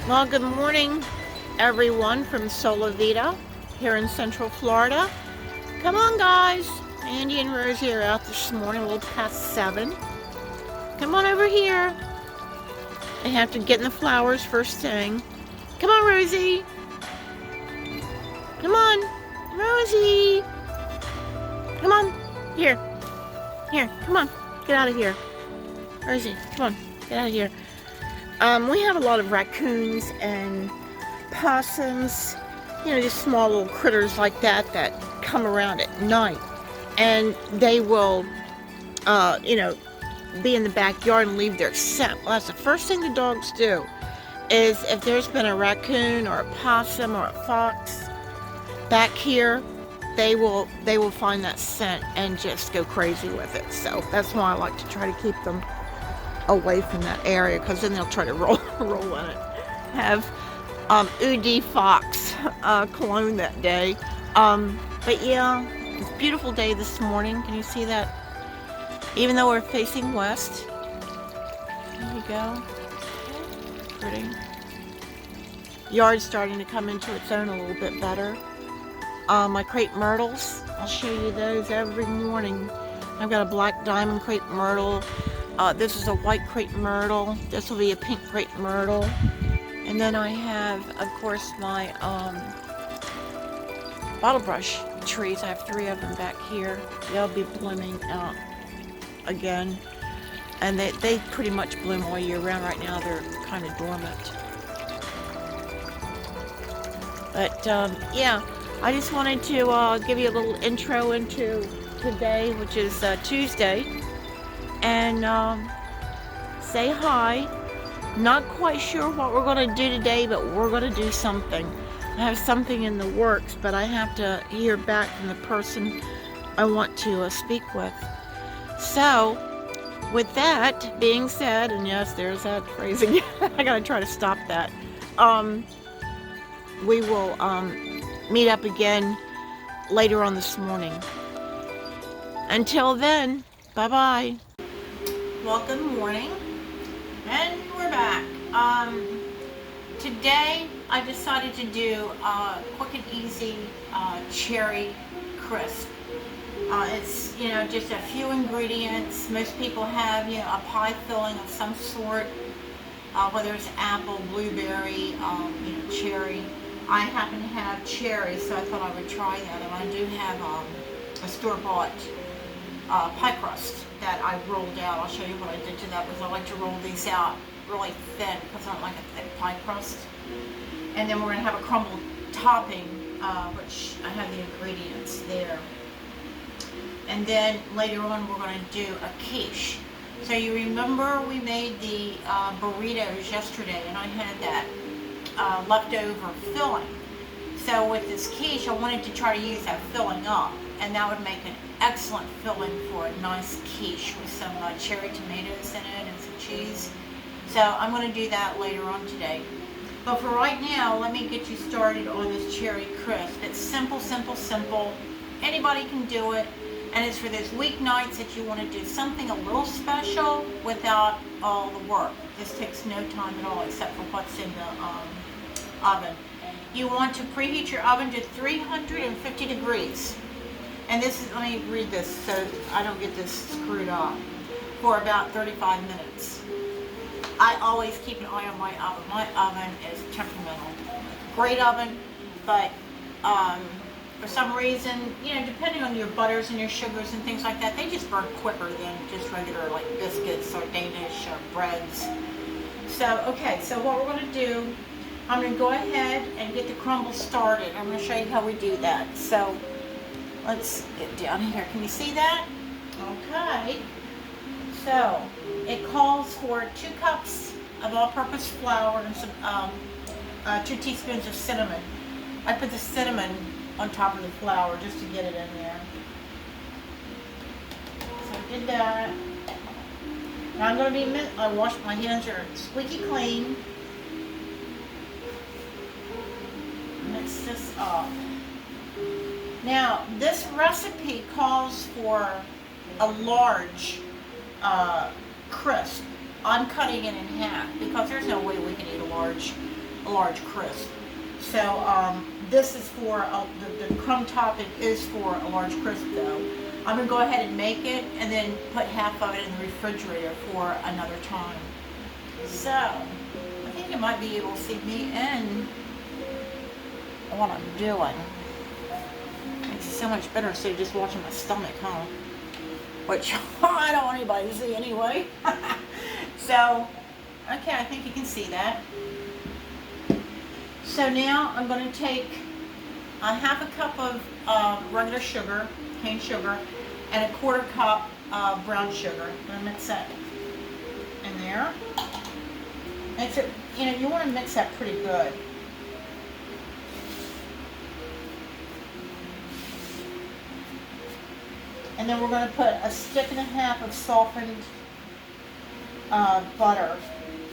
Well, good morning, everyone from Sola Vida here in Central Florida. Come on, guys. Andy and Rosie are out this morning, a little past 7. Come on over here. They have to get in the flowers first thing. Come on, Rosie. Come on, Rosie. Come on. Here. Here. Come on. Get out of here. Rosie, come on. Get out of here. We have a lot of raccoons and possums, just small little critters like that come around at night. And they will, be in the backyard and leave their scent. Well, that's the first thing the dogs do, is if there's been a raccoon or a possum or a fox back here, they will find that scent and just go crazy with it. So that's why I like to try to keep them away from that area, because then they'll try to roll in it. Have Udi Fox cologne that day. But yeah, it's a beautiful day this morning. Can you see that? Even though we're facing west. There you go. Pretty. Yard's starting to come into its own a little bit better. My crepe myrtles, I'll show you those every morning. I've got a black diamond crepe myrtle. This is a white crepe myrtle. This will be a pink crepe myrtle. And then I have, of course, my bottle brush trees. I have 3 of them back here. They'll be blooming out again. And they pretty much bloom all year round. Right now they're kind of dormant. But yeah, I just wanted to give you a little intro into today, which is Tuesday. And say hi. Not quite sure what we're going to do today, but we're going to do something. I have something in the works, but I have to hear back from the person I want to speak with. So, with that being said, and yes, there's that phrase again. I got to try to stop that. We will meet up again later on this morning. Until then, bye-bye. Well, good morning, and we're back. Today I decided to do a quick and easy cherry crisp. It's just a few ingredients. Most people have a pie filling of some sort, whether it's apple, blueberry, cherry. I happen to have cherry, so I thought I would try that, and I do have a store-bought pie crust that I rolled out. I'll show you what I did to that, because I like to roll these out really thin because I don't like a thick pie crust. And then we're going to have a crumbled topping, which I have the ingredients there. And then later on we're going to do a quiche. So you remember we made the burritos yesterday, and I had that leftover filling. So with this quiche, I wanted to try to use that filling up, and that would make an excellent filling for a nice quiche with some cherry tomatoes in it and some cheese. So I'm going to do that later on today. But for right now, let me get you started on this cherry crisp. It's simple, simple, simple. Anybody can do it. And it's for those weeknights that you want to do something a little special without all the work. This takes no time at all except for what's in the oven. You want to preheat your oven to 350 degrees. And this is, let me read this so I don't get this screwed up, for about 35 minutes. I always keep an eye on my oven. My oven is temperamental. Great oven, but for some reason, depending on your butters and your sugars and things like that, they just burn quicker than just regular like biscuits or Danish or breads. So, okay, so what we're going to do, I'm going to go ahead and get the crumble started. I'm going to show you how we do that. So, let's get down here. Can you see that? Okay. So, it calls for 2 cups of all-purpose flour and some 2 teaspoons of cinnamon. I put the cinnamon on top of the flour just to get it in there. So I did that. Now I'm going to be, I washed my hands are squeaky clean. Mix this up. Now this recipe calls for a large crisp. I'm cutting it in half because there's no way we can eat a large a large crisp. So this is for, the crumb topping is for a large crisp though. I'm going to go ahead and make it and then put half of it in the refrigerator for another time. So, I think you might be able to see me in what I'm doing. It's so much better instead of just watching my stomach, huh? Which I don't want anybody to see anyway. So, okay, I think you can see that. So now I'm going to take a half a cup of regular sugar, cane sugar, and a quarter cup of brown sugar. I'm going to mix that in there. It's a, you know, you want to mix that pretty good. And then we're going to put a stick and a half of softened butter.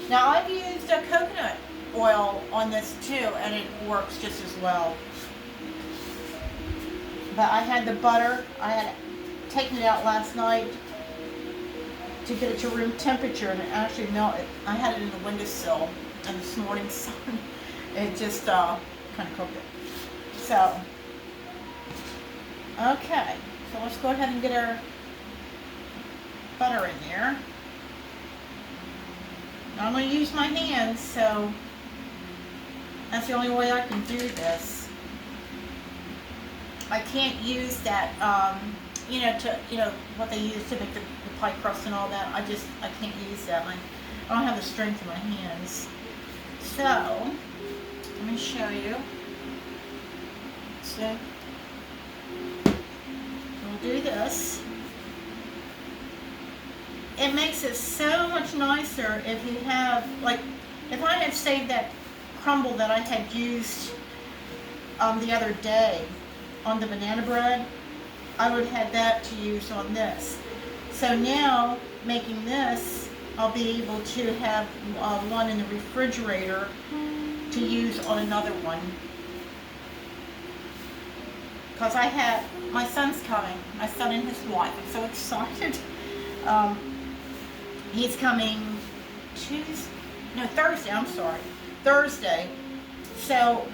Now I've used a coconut oil on this too, and it works just as well. But I had the butter, I had taken it out last night to get it to room temperature, and it actually melted. I had it in the windowsill, and this morning's sun, it just kind of cooked it. So, okay, so let's go ahead and get our butter in there. Now I'm going to use my hands, so that's the only way I can do this. I can't use that, what they use to make the pie crust and all that. I can't use that. I don't have the strength in my hands. So, let me show you. See? We'll do this. It makes it so much nicer if you have, like, if I had saved that crumble that I had used the other day on the banana bread, I would have had that to use on this. So now, making this, I'll be able to have one in the refrigerator to use on another one. Because my son's coming, my son and his wife. I'm so excited. He's coming Thursday. So,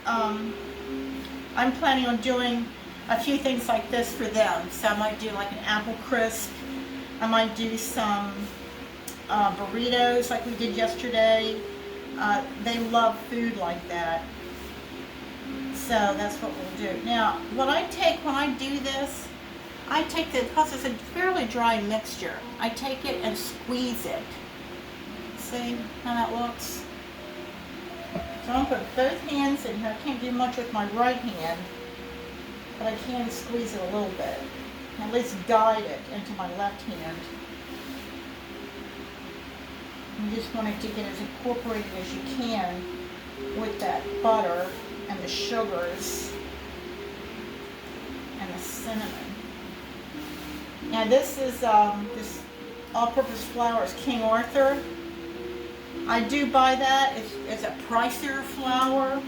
I'm planning on doing a few things like this for them. So I might do like an apple crisp. I might do some burritos like we did yesterday. They love food like that. So that's what we'll do. Now, what I take when I do this, because it's a fairly dry mixture, I take it and squeeze it. See how that looks? So I'm going to put both hands in here. I can't do much with my right hand, but I can squeeze it a little bit. At least guide it into my left hand. You just want it to get as incorporated as you can with that butter and the sugars and the cinnamon. Now this is this all-purpose flour is King Arthur. I do buy that. It's a pricier flour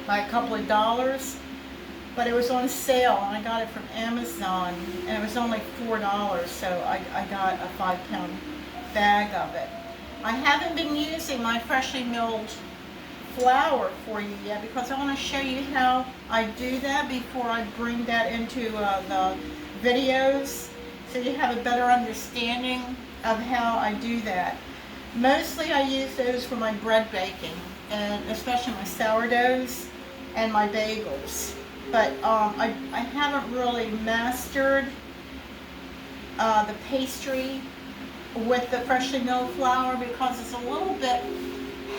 by a couple of dollars, but it was on sale and I got it from Amazon and it was only $4, so I got a 5-pound bag of it. I haven't been using my freshly milled flour for you yet because I want to show you how I do that before I bring that into the videos, so you have a better understanding of how I do that. Mostly I use those for my bread baking, and especially my sourdoughs and my bagels. But I haven't really mastered the pastry with the freshly milled flour because it's a little bit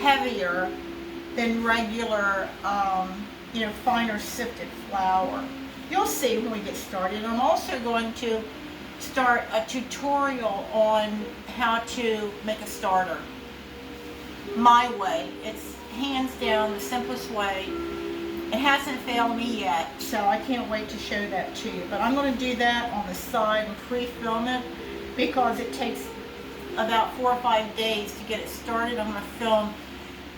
heavier than regular, finer sifted flour. You'll see when we get started. I'm also going to start a tutorial on how to make a starter. My way. It's hands down the simplest way. It hasn't failed me yet, so I can't wait to show that to you. But I'm going to do that on the side and pre-film it because it takes about 4 or 5 days to get it started. I'm going to film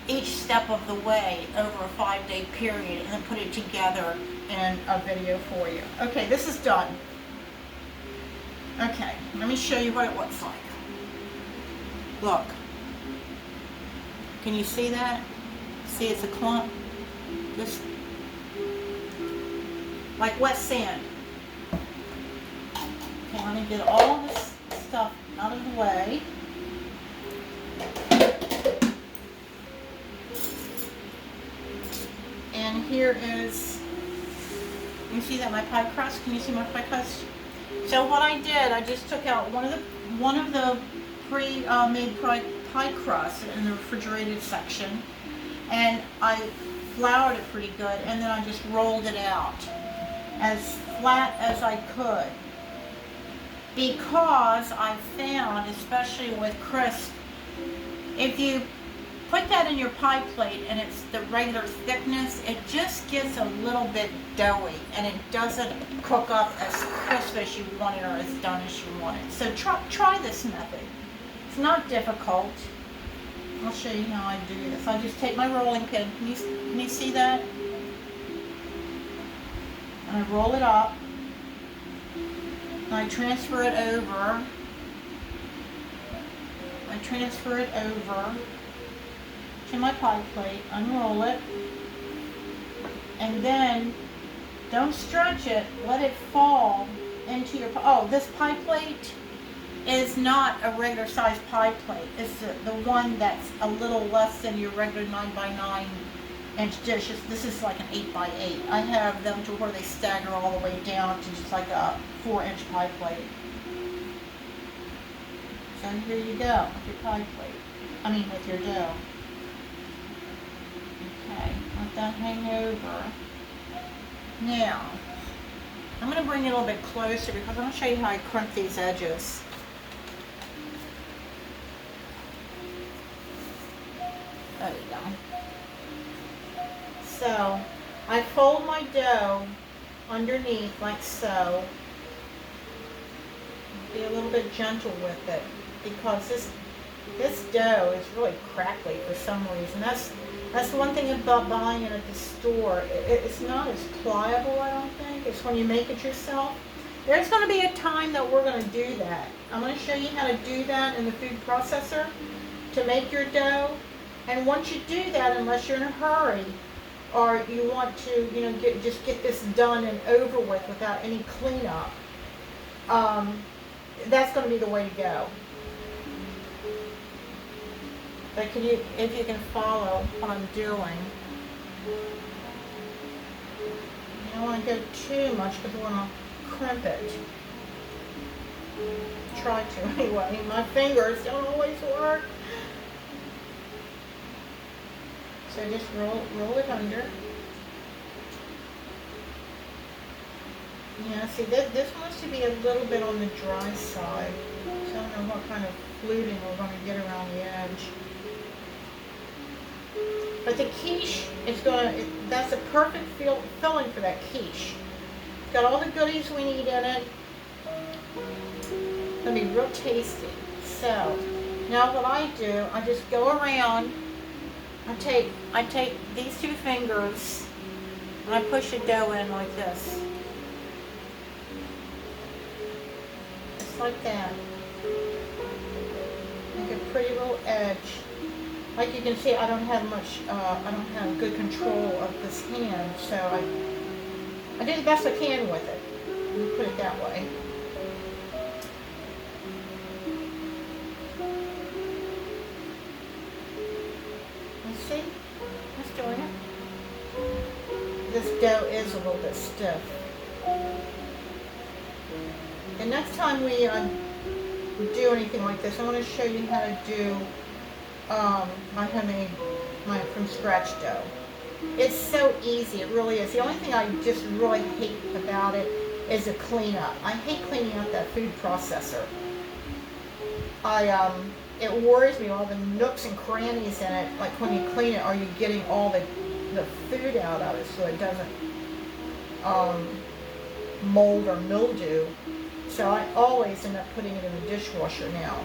each step of the way over a 5-day period and then put it together in a video for you. Okay, this is done. Okay, let me show you what it looks like. Look. Can you see that? See, it's a clump. Just like wet sand. Okay, let me get all this stuff out of the way. And here is, you see that my pie crust? Can you see my pie crust? So what I did, I just took out one of the pre-made pie crust in the refrigerated section, and I floured it pretty good, and then I just rolled it out as flat as I could, because I found, especially with crisp, if you put that in your pie plate and it's the regular thickness, it just gets a little bit doughy and it doesn't cook up as crisp as you want it or as done as you want it. So try this method. It's not difficult. I'll show you how I do this. I just take my rolling pin. Can you see that? And I roll it up. And I transfer it over. I transfer it over to my pie plate, unroll it, and then don't stretch it, let it fall into your pie. Oh, this pie plate is not a regular size pie plate. It's the one that's a little less than your regular 9x9 inch dish. This is like an 8x8. I have them to where they stagger all the way down to just like a 4-inch pie plate. So here you go with your pie plate. I mean with your dough. Okay, let that hang over. Now, I'm going to bring it a little bit closer because I'm going to show you how I crimp these edges. There you go. So, I fold my dough underneath like so. Be a little bit gentle with it because this dough is really crackly for some reason. That's one thing about buying it at the store. It's not as pliable, I don't think. It's when you make it yourself. There's going to be a time that we're going to do that. I'm going to show you how to do that in the food processor to make your dough. And once you do that, unless you're in a hurry or you want to, just get this done and over with without any cleanup, that's going to be the way to go. But if you can follow what I'm doing, you don't want to go too much because you want to crimp it. Try to anyway. My fingers don't always work. So just roll it under. Yeah, see, this wants to be a little bit on the dry side. So I don't know what kind of fluting we're going to get around the edge. But the quiche is that's a perfect filling for that quiche. It's got all the goodies we need in it. It's going to be real tasty. So, now what I do, I just go around, I take these two fingers, and I push the dough in like this. Just like that. Make a pretty little edge. Like you can see, I don't have good control of this hand, so I do the best I can with it. Let me put it that way. You see? Just doing it. This dough is a little bit stiff. The next time we do anything like this, I want to show you how to do my homemade, from scratch dough. It's so easy, it really is. The only thing I just really hate about it is the cleanup. I hate cleaning out that food processor. It worries me, all the nooks and crannies in it, like when you clean it, are you getting all the food out of it so it doesn't mold or mildew. So I always end up putting it in the dishwasher now.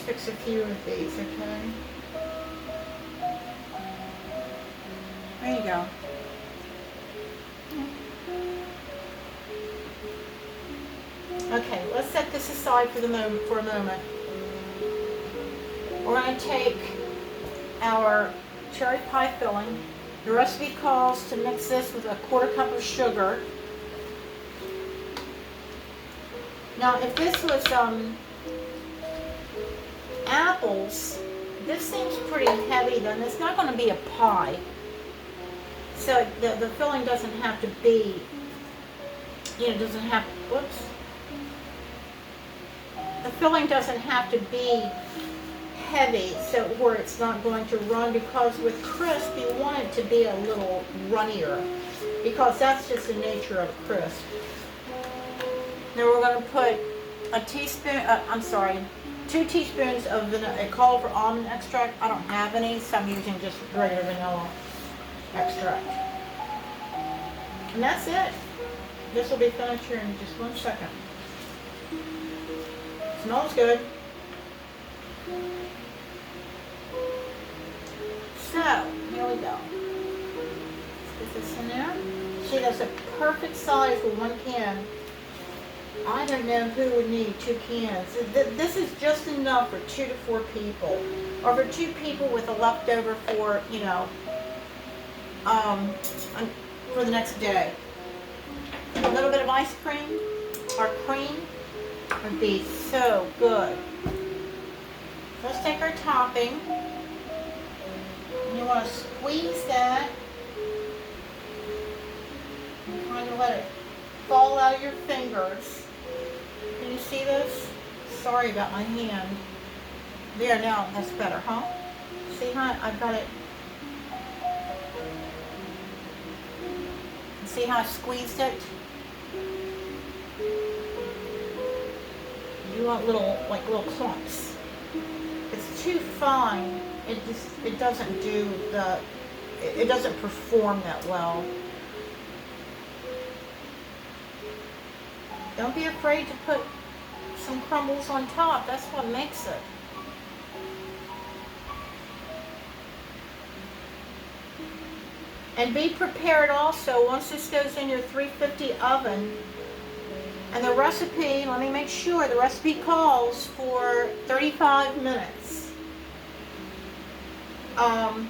Fix a few of these, okay? There you go. Okay, let's set this aside for a moment. We're going to take our cherry pie filling. The recipe calls to mix this with a 1/4 cup of sugar. Now, if this was apples, this seems pretty heavy, then it's not going to be a pie. So the filling doesn't have to be, doesn't have, whoops. The filling doesn't have to be heavy, so where it's not going to run, because with crisp you want it to be a little runnier, because that's just the nature of crisp. Now we're going to put a teaspoon, 2 teaspoons of cauliflower almond extract. I don't have any, so I'm using just regular vanilla extract. And that's it. This will be finished here in just 1 second. Smells good. So, here we go. Let's get this in there. See, that's a perfect size for 1 can. I don't know who would need 2 cans. This is just enough for 2 to 4 people. Or for 2 people with a leftover for, for the next day. A little bit of ice cream or cream would be so good. Let's take our topping. You want to squeeze that and kind of let it fall out of your fingers. Can you see this? Sorry about my hand. There, now that's better, huh? See how I've got it? See how I squeezed it? You want little clumps. It's too fine. It doesn't do it doesn't perform that well. Don't be afraid to put some crumbles on top. That's what makes it. And be prepared also, once this goes in your 350 oven, and the recipe, let me make sure, the recipe calls for 35 minutes.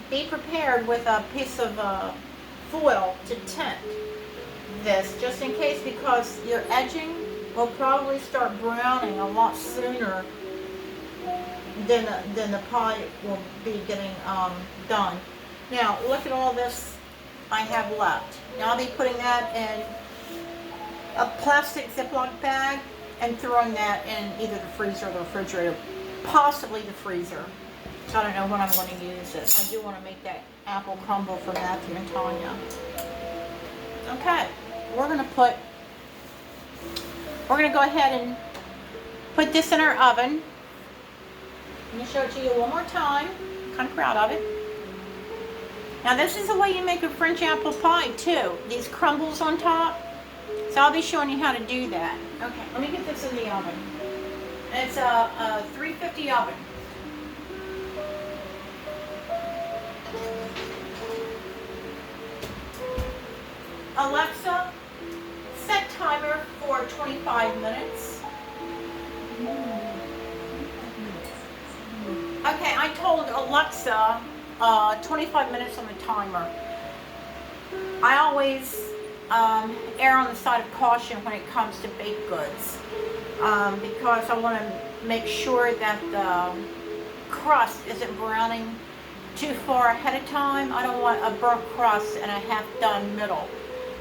Be prepared with a piece of foil to tent this, just in case, because your edging will probably start browning a lot sooner than the pie will be getting done. Now, look at all this I have left. Now I'll be putting that in a plastic Ziploc bag and throwing that in either the freezer or the refrigerator, possibly the freezer. So I don't know when I'm going to use it. I do want to make that apple crumble for Matthew and Tanya. Okay, we're going to go ahead and put this in our oven. Let me show it to you one more time. I'm kind of proud of it. Now this is the way you make a French apple pie too. These crumbles on top. So I'll be showing you how to do that. Okay, let me get this in the oven. And it's a 350 oven. Alexa, set timer for 25 minutes. Okay, I told Alexa 25 minutes on the timer. I always err on the side of caution when it comes to baked goods because I want to make sure that the crust isn't browning too far ahead of time. I don't want a burnt crust and a half-done middle.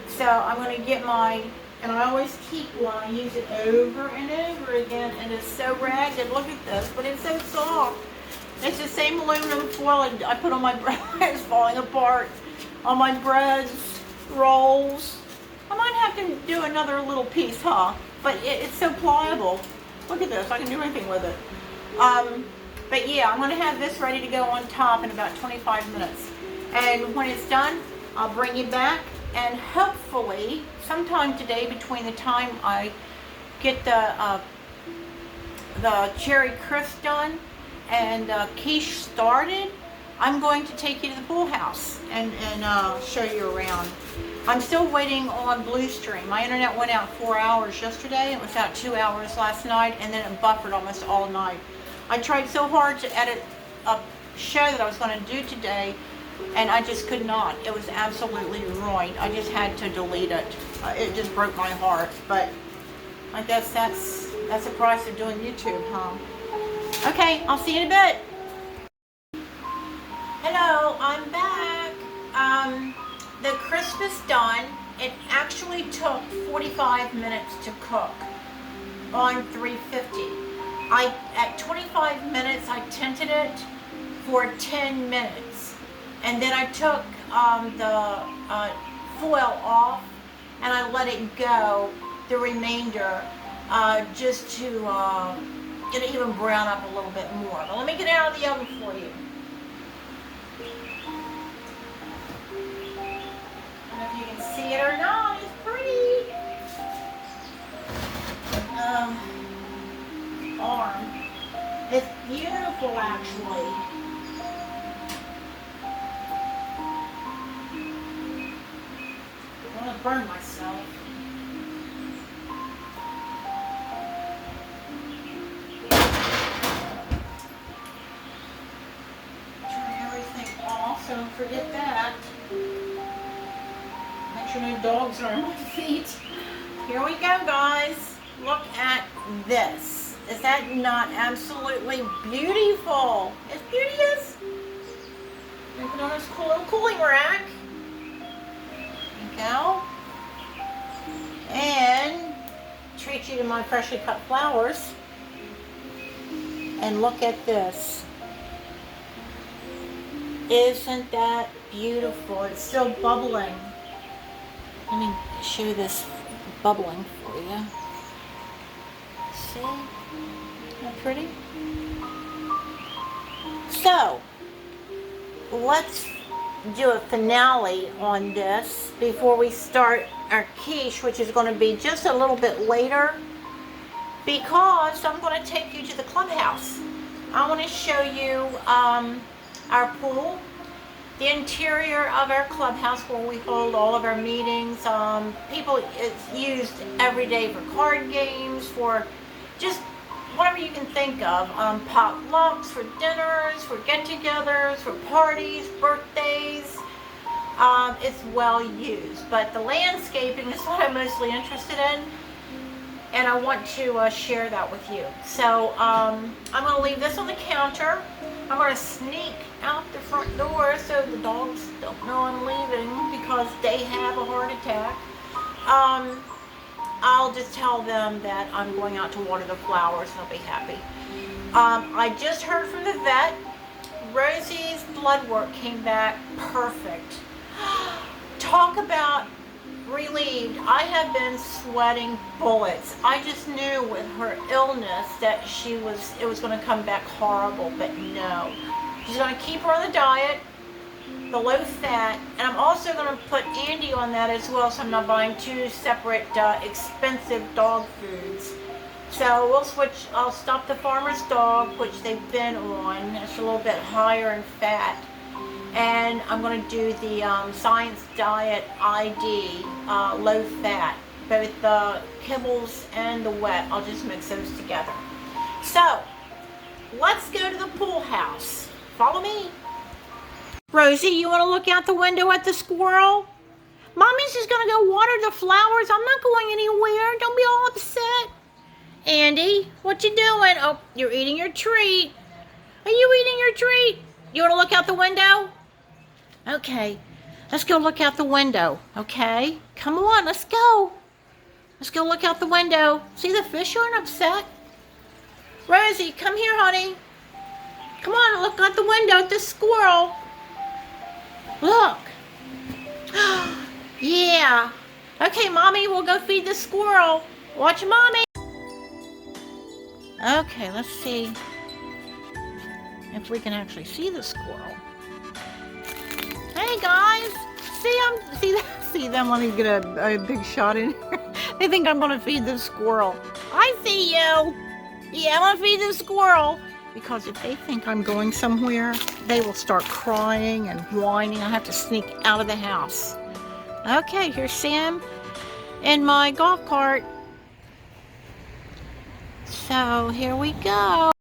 So I'm going to get and I always keep one. I use it over and over again, and it's so ragged. Look at this, but it's so soft. It's the same aluminum foil I put on my bread. It's falling apart on my breads, rolls. I might have to do another little piece, huh? But it's so pliable. Look at this. I can do anything with it. But yeah, I'm going to have this ready to go on top in about 25 minutes. And when it's done, I'll bring you back. And hopefully, sometime today, between the time I get the cherry crisp done and quiche started, I'm going to take you to the pool house and show you around. I'm still waiting on Bluestream. My internet went out 4 hours yesterday. It was out 2 hours last night, and then it buffered almost all night. I tried so hard to edit a show that I was going to do today, and I just could not. It was absolutely ruined. I just had to delete it. It just broke my heart, but I guess that's the price of doing YouTube, huh? Okay, I'll see you in a bit. Hello, I'm back. The crisp is done. It actually took 45 minutes to cook on 350. At 25 minutes, I tinted it for 10 minutes. And then I took the foil off and I let it go the remainder just to get it even brown up a little bit more. But let me get it out of the oven for you. I don't know if you can see it or not. It's pretty. Arm. It's beautiful, actually. I want to burn myself. Turn everything off, so don't forget that. Make sure no dogs are on my feet. Here we go, guys. Look at this. Is that not absolutely beautiful? It's beauteous. Put it on this cool little cooling rack. There you go. And treat you to my freshly cut flowers. And look at this. Isn't that beautiful? It's still bubbling. Let me show this bubbling for you. See? Isn't that pretty? So, let's do a finale on this before we start our quiche, which is going to be just a little bit later, because I'm going to take you to the clubhouse. I want to show you our pool, the interior of our clubhouse where we hold all of our meetings. It's used every day for card games, for just whatever you can think of, potlucks, for dinners, for get-togethers, for parties, birthdays. It's well used, but the landscaping is what I'm mostly interested in, and I want to share that with you. So I'm going to leave this on the counter. I'm going to sneak out the front door so the dogs don't know I'm leaving, because they have a heart attack. I'll just tell them that I'm going out to water the flowers and they'll be happy. I just heard from the vet. Rosie's blood work came back perfect. Talk about relieved. I have been sweating bullets. I just knew with her illness that it was going to come back horrible, but no. She's going to keep her on the diet, the low fat, and I'm also going to put Andy on that as well, so I'm not buying two separate expensive dog foods. So we'll switch. I'll stop the farmer's dog, which they've been on. It's a little bit higher in fat. And I'm going to do the Science Diet ID, low fat, both the kibbles and the wet. I'll just mix those together. So, let's go to the pool house. Follow me. Rosie, you want to look out the window at the squirrel? Mommy's just going to go water the flowers. I'm not going anywhere. Don't be all upset. Andy, what you doing? Oh, you're eating your treat. Are you eating your treat? You want to look out the window? Okay, let's go look out the window, okay? Come on, let's go. Let's go look out the window. See, the fish aren't upset. Rosie, come here, honey. Come on, look out the window at the squirrel. Look. Yeah. Okay, Mommy, we'll go feed the squirrel. Watch Mommy. Okay, let's see if we can actually see the squirrel. Hey guys, see them. Let me get a big shot in here. They think I'm gonna feed the squirrel. I see you. Yeah, I'm gonna feed the squirrel. because if they think I'm going somewhere, they will start crying and whining. I have to sneak out of the house. Okay, here's Sam in my golf cart. So here we go.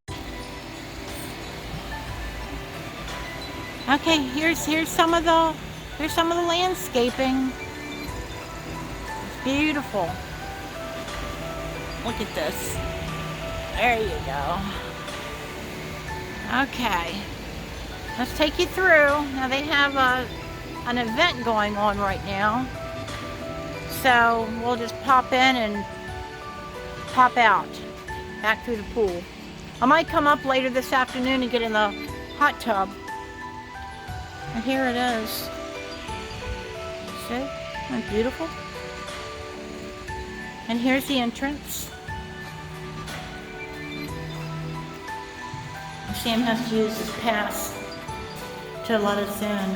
Okay, here's some of the landscaping. It's beautiful. Look at this. There you go. Okay, let's take you through. Now they have an event going on right now, so we'll just pop in and pop out back through the pool. I might come up later this afternoon and get in the hot tub. And here it is. See? Isn't it beautiful? And here's the entrance. Sam has to use his pass to let us in.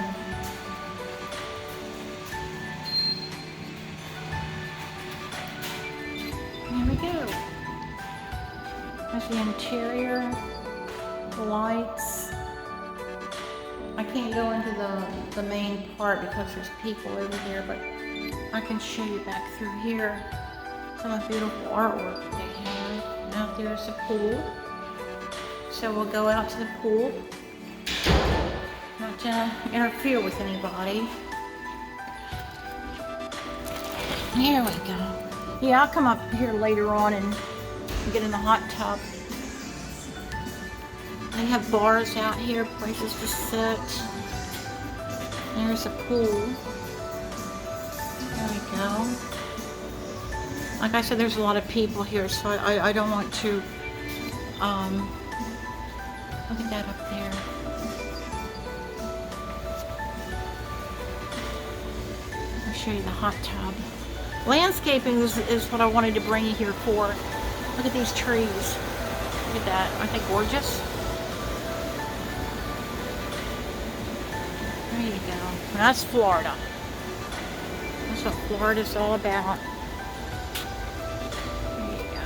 Here we go. There's the interior, the lights. I can't go into the main part because there's people over here, but I can show you back through here some of the beautiful artwork that they have. Out there's a pool. So we'll go out to the pool. Not to interfere with anybody. Here we go. Yeah, I'll come up here later on and get in the hot tub. They have bars out here, places to sit. There's a pool. There we go. Like I said, there's a lot of people here, so I don't want to, look at that up there. I'll show you the hot tub. Landscaping is what I wanted to bring you here for. Look at these trees. Look at that. Aren't they gorgeous? There you go. That's Florida. That's what Florida's all about. There you go.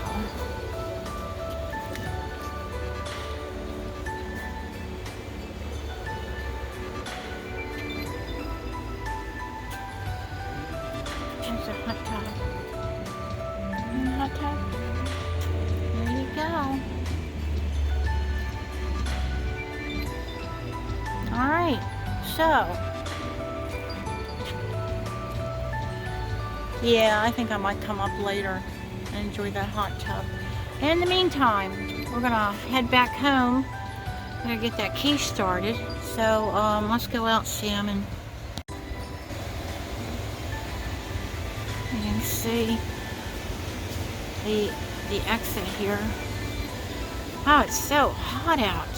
There's a hot tub. Hot tub. There you go. All right. So, yeah, I think I might come up later and enjoy that hot tub. In the meantime, we're gonna head back home. I'm gonna get that quiche started. So, let's go out, Sam, and you can see the exit here. Oh, it's so hot out.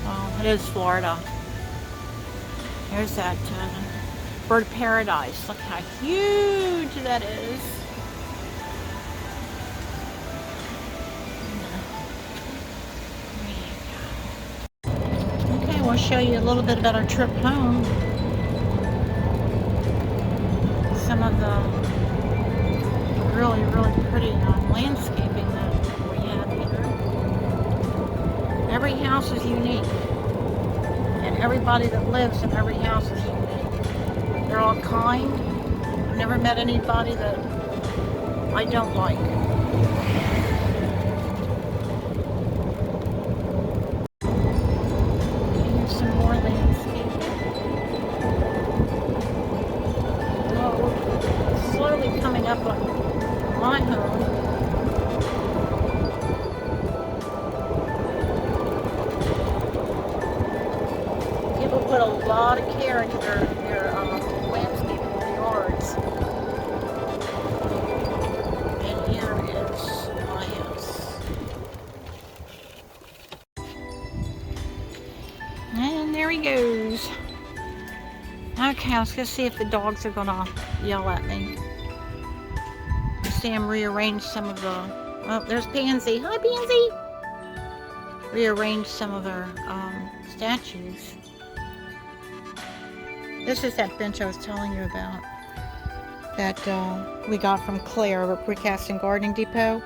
Well, it is Florida. There's that bird of paradise. Look how huge that is. Okay, we'll show you a little bit about our trip home. Some of the really, really pretty landscaping that we have here. Every house is unique. And everybody that lives in every house is unique. They're all kind. I've never met anybody that I don't like. Here's some more landscaping. Well, we're slowly coming up on my home. People put a lot of care into their landscaping in the yards. And here is my house. And there he goes. Okay, let's go see if the dogs are gonna yell at me. Sam rearranged some of the, oh, there's Pansy. Hi, Pansy! Rearranged some of their statues. This is that bench I was telling you about that we got from Claire over at Precast and Gardening Depot,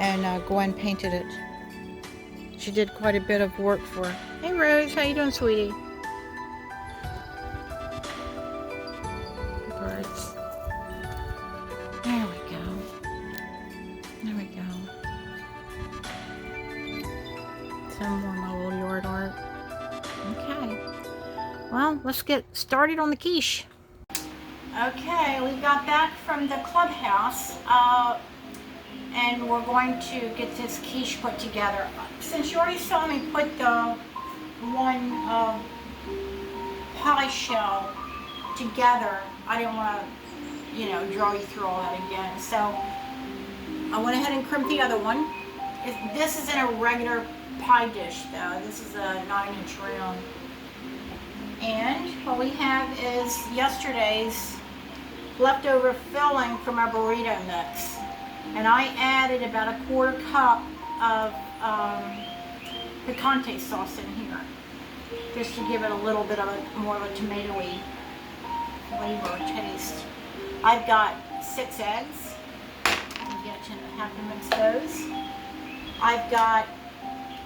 and Gwen painted it. She did quite a bit of work for her. Hey Rose, how you doing, sweetie? Birds. There we go. There we go. Some more my little yard art. Okay. Well, let's get started on the quiche. Okay, we got back from the clubhouse, and we're going to get this quiche put together. Since you already saw me put the one pie shell together, I didn't want to, draw you through all that again. So I went ahead and crimped the other one. This is in a regular pie dish though. This is a 9-inch round. And what we have is yesterday's leftover filling from our burrito mix. And I added about a 1/4 cup of picante sauce in here, just to give it a little bit of more of a tomatoey flavor taste. I've got 6 eggs. I'm going to have to mix those. I've got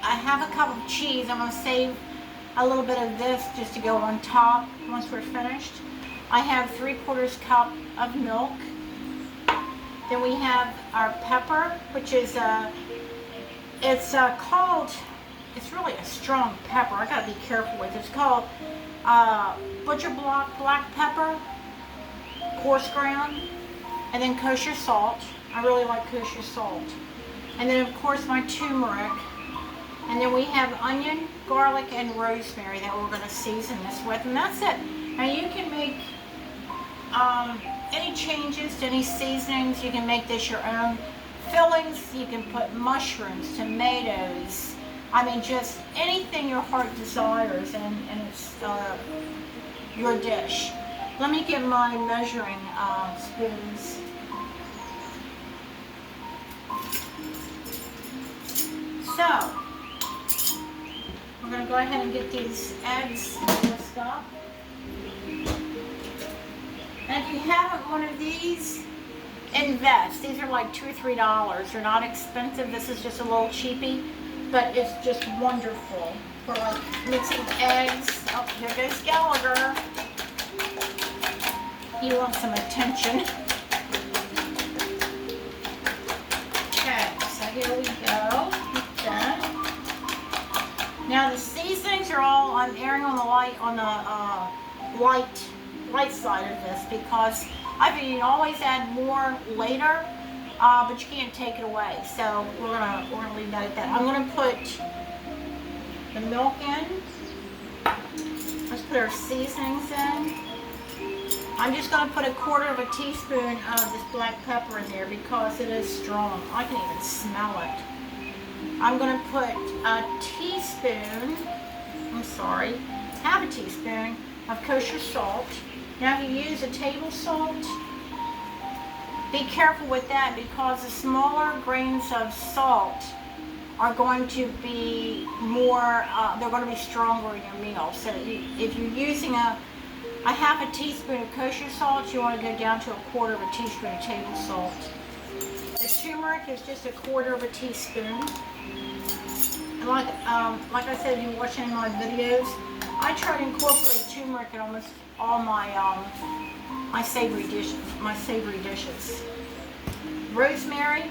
a 1/2 cup of cheese. I'm going to save a little bit of this just to go on top once we're finished. I have 3/4 cup of milk. Then we have our pepper, which is it's really a strong pepper. I gotta be careful with it. It's called butcher block black pepper, coarse ground, and then kosher salt. I really like kosher salt. And then of course my turmeric. And then we have onion, garlic, and rosemary that we're gonna season this with, and that's it. Now you can make any changes to any seasonings. You can make this your own. Fillings, you can put mushrooms, tomatoes, I mean just anything your heart desires, and it's your dish. Let me get my measuring spoons. So, we're going to go ahead and get these eggs whisked up. And if you haven't one of these, invest. These are like $2 or $3. They're not expensive. This is just a little cheapy, but it's just wonderful for like mixing eggs. Oh, here goes Gallagher. He wants some attention. Okay, so here we go. Okay. Now the seasonings are all, I'm airing on the light side of this because I mean, you can always add more later, but you can't take it away. So we're gonna leave that at that. I'm gonna put the milk in. Let's put our seasonings in. I'm just gonna put 1/4 teaspoon of this black pepper in there because it is strong. I can even smell it. I'm gonna put half a teaspoon of kosher salt. Now if you use a table salt, be careful with that because the smaller grains of salt are going to be more, they're going to be stronger in your meal. So if you're using a 1/2 teaspoon of kosher salt, you want to go down to 1/4 teaspoon of table salt. The turmeric is just 1/4 teaspoon. And like I said, if you watch any of my videos, I try to incorporate turmeric in almost all my my savory dishes. Rosemary,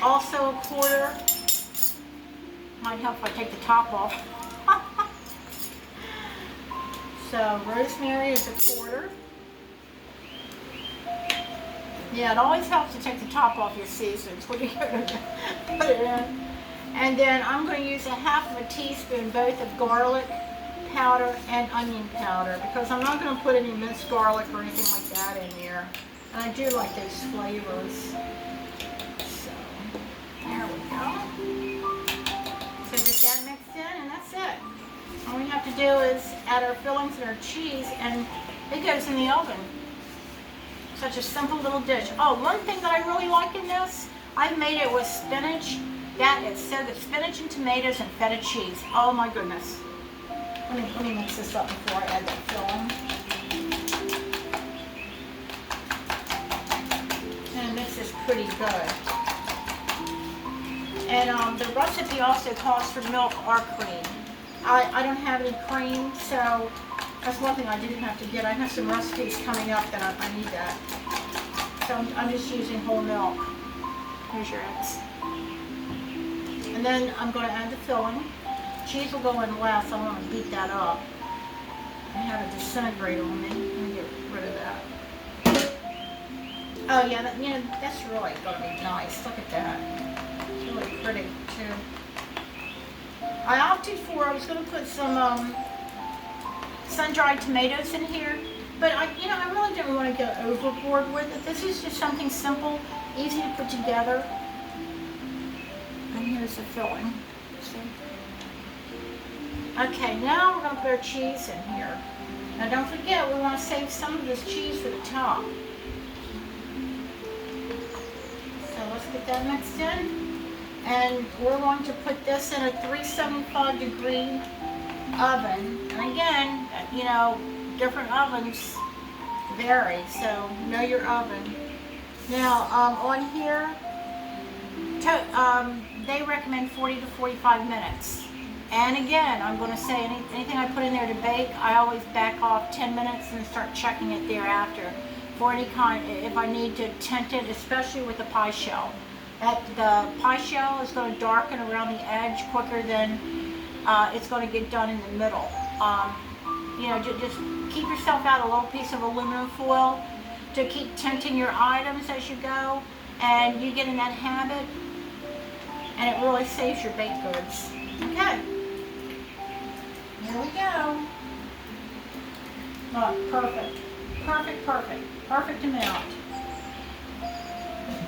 also 1/4. Might help if I take the top off. So rosemary is 1/4. Yeah, it always helps to take the top off your seasonings when you put it in. And then I'm going to use 1/2 teaspoon both of garlic powder and onion powder because I'm not going to put any minced garlic or anything like that in here. And I do like those flavors. So, there we go. So get that mixed in and that's it. All we have to do is add our fillings and our cheese and it goes in the oven. Such a simple little dish. Oh, one thing that I really like in this, I've made it with spinach. That is so good. Spinach and tomatoes and feta cheese. Oh my goodness. Let me mix this up before I add that filling. And mix this pretty good. And the recipe also calls for milk or cream. I don't have any cream, so that's one thing I didn't have to get. I have some recipes coming up that I need that. So I'm just using whole milk. Here's your eggs. And then I'm going to add the filling. Cheese will go in last. I don't want to beat that up. I have it disintegrate on me. Let me get rid of that. Oh yeah, that's really going to be nice. Look at that. It's really pretty too. I opted for, I was going to put some sun-dried tomatoes in here, but I really didn't want to go overboard with it. This is just something simple, easy to put together. And here's the filling. See? Okay, now we're going to put our cheese in here. Now don't forget, we want to save some of this cheese for the top. So let's get that mixed in. And we're going to put this in a 375 degree oven. And again, different ovens vary, so know your oven. Now, on here, they recommend 40 to 45 minutes. And again, I'm going to say anything I put in there to bake, I always back off 10 minutes and start checking it thereafter for any kind, if I need to tint it, especially with the pie shell. The pie shell is going to darken around the edge quicker than it's going to get done in the middle. Just keep yourself out a little piece of aluminum foil to keep tinting your items as you go, and you get in that habit, and it really saves your baked goods. Okay, here we go. Look, perfect, perfect, perfect, perfect amount.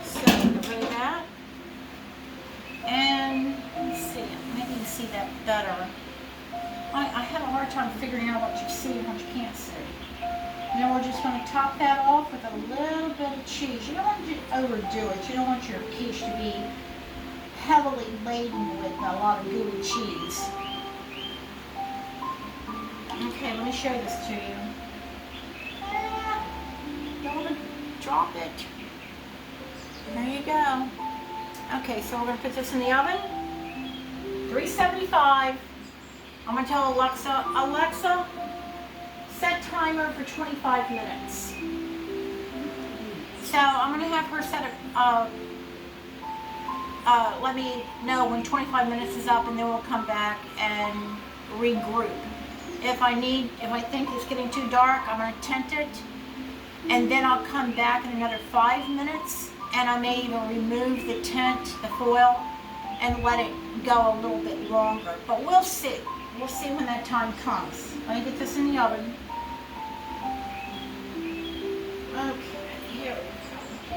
So get rid of that, and let's see, maybe you can see that better. I had a hard time figuring out what you see and what you can't see. And then we're just going to top that off with a little bit of cheese. You don't want to overdo it. You don't want your quiche to be heavily laden with a lot of gooey cheese. Okay, let me show this to you. Don't want to drop it. There you go. Okay, so we're going to put this in the oven. 375. I'm going to tell Alexa, set timer for 25 minutes. So I'm going to have her set it, let me know when 25 minutes is up, and then we'll come back and regroup. If I think it's getting too dark, I'm going to tint it, and then I'll come back in another 5 minutes, and I may even remove the tint, the foil, and let it go a little bit longer. But we'll see. We'll see when that time comes. Let me get this in the oven. Okay, here we go.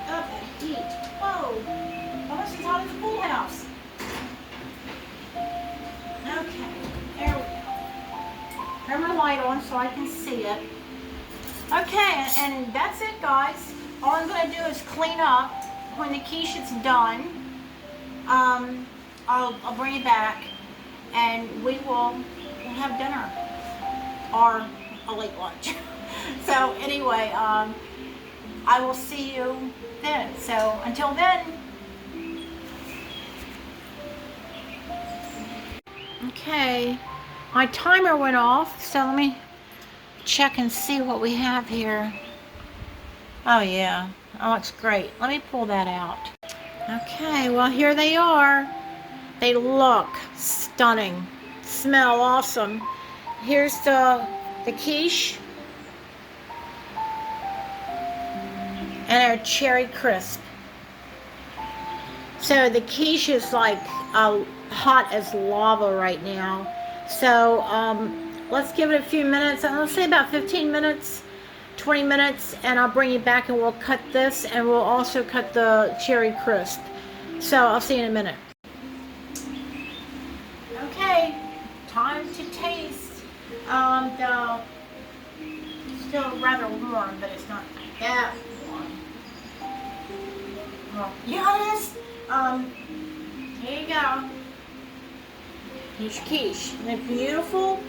Up and heat. Whoa! Almost as hot as a pool house. Okay, there we go. Turn my light on so I can see it. Okay, and that's it, guys. All I'm going to do is clean up. When the quiche is done, I'll bring it back, and we'll have dinner or a late lunch. So anyway, I will see you then. So until then. Okay, my timer went off, so let me check and see what we have here. Oh yeah, oh, it's great. Let me pull that out. Okay, well here they are. They look stunning, smell awesome. Here's the quiche and our cherry crisp. So the quiche is like hot as lava right now. So let's give it a few minutes. Let's say about 15 minutes, 20 minutes, and I'll bring you back and we'll cut this, and we'll also cut the cherry crisp. So I'll see you in a minute. Okay, time to taste. Still rather warm, but it's not that warm. Well, yeah, it is. Here you go. Here's your quiche. Isn't it beautiful?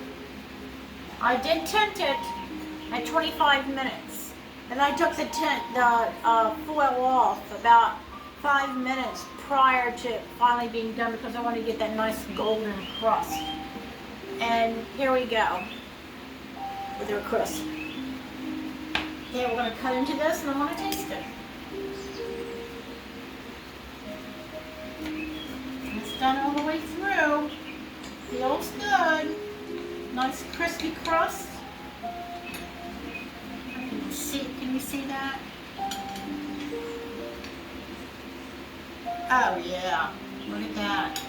I did tint it at 25 minutes. And I took the foil off about 5 minutes prior to finally being done because I want to get that nice golden crust. And here we go with our crisp. Okay, we're going to cut into this and I want to taste it. It's done all the way through. Feels good. Nice crispy crust. Can you see that? Oh yeah, look at that.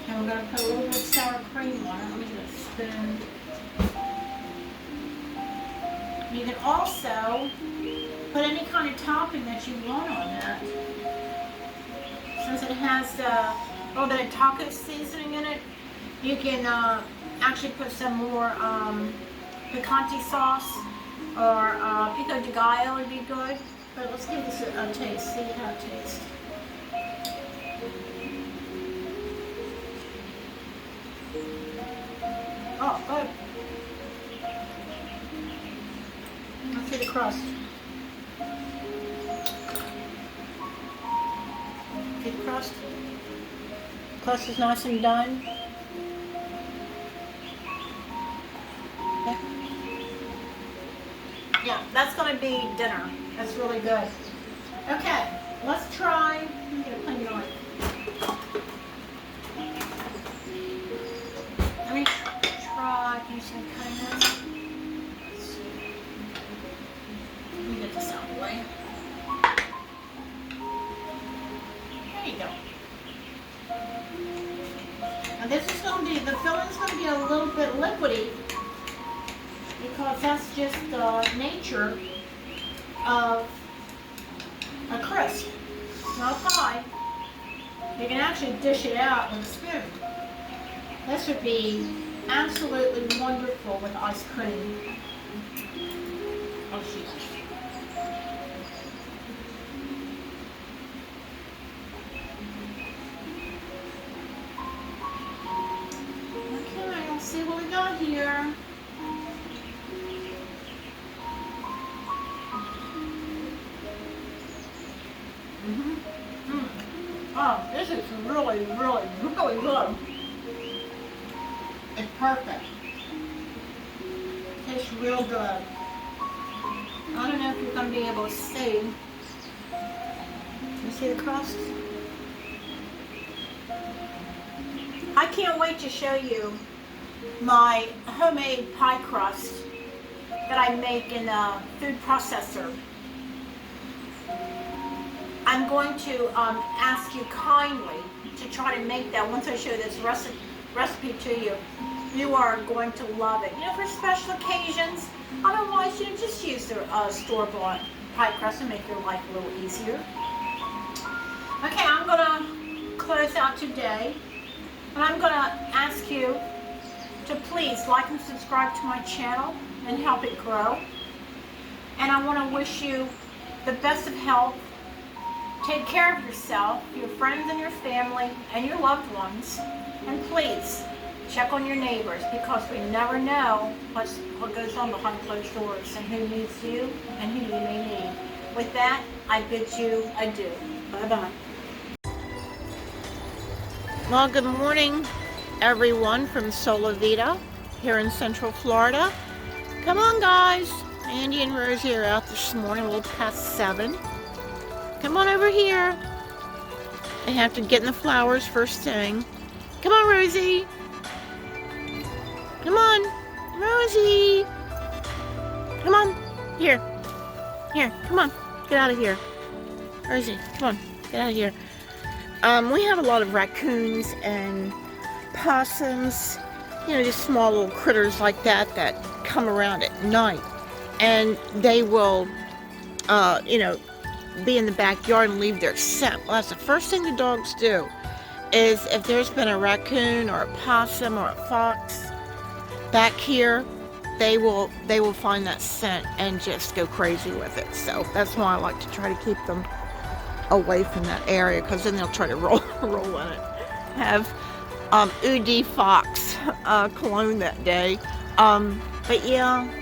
And we're going to put a little bit of sour cream on it. Let me get a spoon. You can also put any kind of topping that you want on that. Since it has a little bit of taco seasoning in it, you can actually put some more picante sauce or pico de gallo would be good. But let's give this a taste, see how it tastes. Oh, good. Let's see the crust. See the crust? Crust is nice and done. Okay. Yeah, that's going to be dinner. That's really good. Okay, let's try. I'm going to put it on. Let me try. Can you see me cutting this? Let's see. Let me get this out of the way. There you go. Now this is going to be, the filling's going to be a little bit liquidy because that's just the nature of a crisp, not a pie. You can actually dish it out with a spoon. This would be absolutely wonderful with ice cream. Oh, shoot. Okay, let's see what we got here. Oh, this is really, really, really good. It's perfect. Tastes real good. I don't know if you're going to be able to see. You see the crust? I can't wait to show you my homemade pie crust that I make in a food processor. I'm going to ask you kindly to try to make that once I show this recipe to you. You are going to love it. You know, for special occasions. Otherwise, you know, just use the store-bought pie crust and make your life a little easier. Okay, I'm going to close out today. And I'm going to ask you to please like and subscribe to my channel and help it grow. And I want to wish you the best of health. Take care of yourself, your friends and your family, and your loved ones. And please, check on your neighbors because we never know what goes on behind closed doors and who needs you and who you may need. With that, I bid you adieu. Bye-bye. Well, good morning, everyone from Sola Vida here in Central Florida. Come on, guys. Andy and Rosie are out this morning, a little past 7. Come on over here. I have to get in the flowers first thing. Come on, Rosie. Come on, Rosie. Come on. Here. Here, come on. Get out of here. Rosie, come on. Get out of here. We have a lot of raccoons and possums, you know, just small little critters like that come around at night. And they will, you know, be in the backyard and leave their scent. Well, that's the first thing the dogs do, is if there's been a raccoon or a possum or a fox back here, they will find that scent and just go crazy with it. So that's why I like to try to keep them away from that area, because then they'll try to roll in it. Have Udi Fox cologne that day. But yeah,